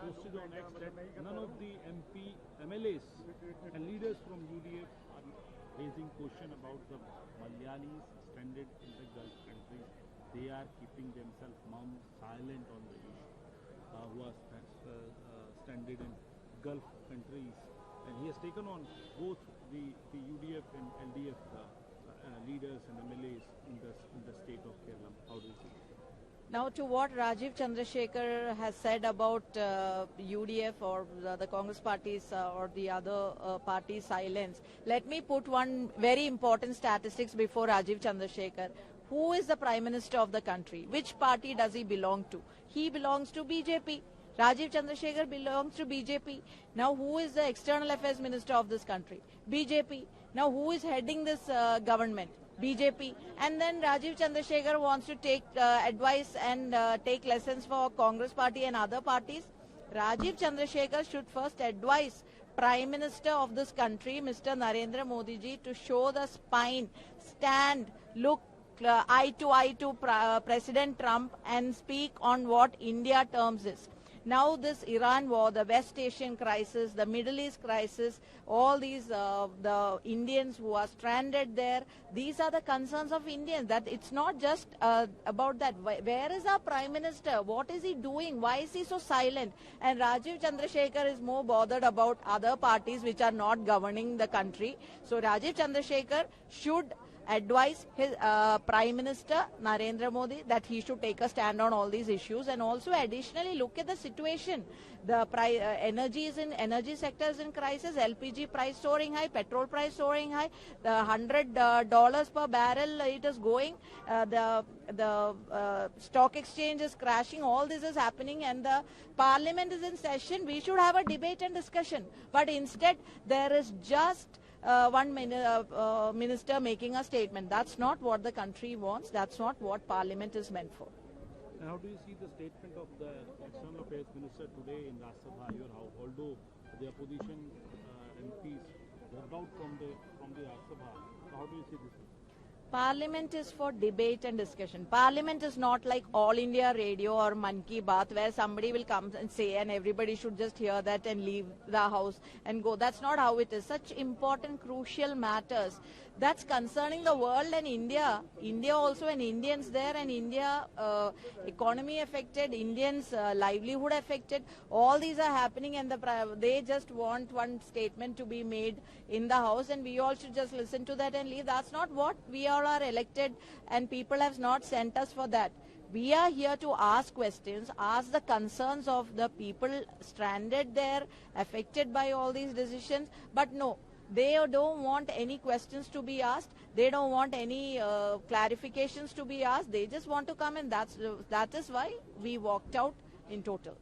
posted on X that none of the MLAs and leaders from UDF are raising question about the Malayalis stranded in the Gulf countries. They are keeping themselves mum, silent on the issue, who are stranded in Gulf countries. And he has taken on both the UDF and LDF leaders and MLAs in the state of Kerala. How do you see it? Now, to what Rajiv Chandrasekhar has said about UDF or the Congress parties or the other parties' silence, let me put one very important statistics before Rajiv Chandrasekhar. Who is the Prime Minister of the country? Which party does he belong to? He belongs to BJP. Rajiv Chandrasekhar belongs to BJP. Now, who is the External Affairs Minister of this country? BJP. Now, who is heading this government? BJP. And then Rajiv Chandrasekhar wants to take advice and take lessons for Congress party and other parties. Rajiv Chandrasekhar should first advise Prime Minister of this country, Mr. Narendra Modi ji, to show the spine, stand, look eye to eye to President Trump and speak on what India terms is. Now this Iran war, the West Asian crisis, the Middle East crisis, all these, the Indians who are stranded there, these are the concerns of Indians. That it's not just about that. Where is our Prime Minister? What is he doing? Why is he so silent? And Rajiv Chandrasekhar is more bothered about other parties which are not governing the country. So Rajiv Chandrasekhar should advise his Prime Minister Narendra Modi that he should take a stand on all these issues, and also additionally look at the situation. The energy sector is in crisis. LPG price soaring high, petrol price soaring high. The $100 per barrel it is going. The stock exchange is crashing. All this is happening, and the Parliament is in session. We should have a debate and discussion, but instead there is just one minister making a statement. That's not what the country wants. That's not what Parliament is meant for. And how do you see the statement of the External Affairs Minister today in Rajya Sabha, your house? Although the opposition MPs walked out from the Rajya Sabha, so how do you see this? Parliament is for debate and discussion. Parliament is not like All India Radio or Man Ki Baat where somebody will come and say and everybody should just hear that and leave the house and go. That's not how it is. Such important, crucial matters that's concerning the world and India. India also, and Indians there, and India economy affected, Indians livelihood affected. All these are happening, and they just want one statement to be made in the house, and we all should just listen to that and leave. That's not what we all are elected, and people have not sent us for that. We are here to ask questions, ask the concerns of the people stranded there, affected by all these decisions. But no, they don't want any questions to be asked. They don't want any clarifications to be asked. They just want to come in. That is why we walked out in total.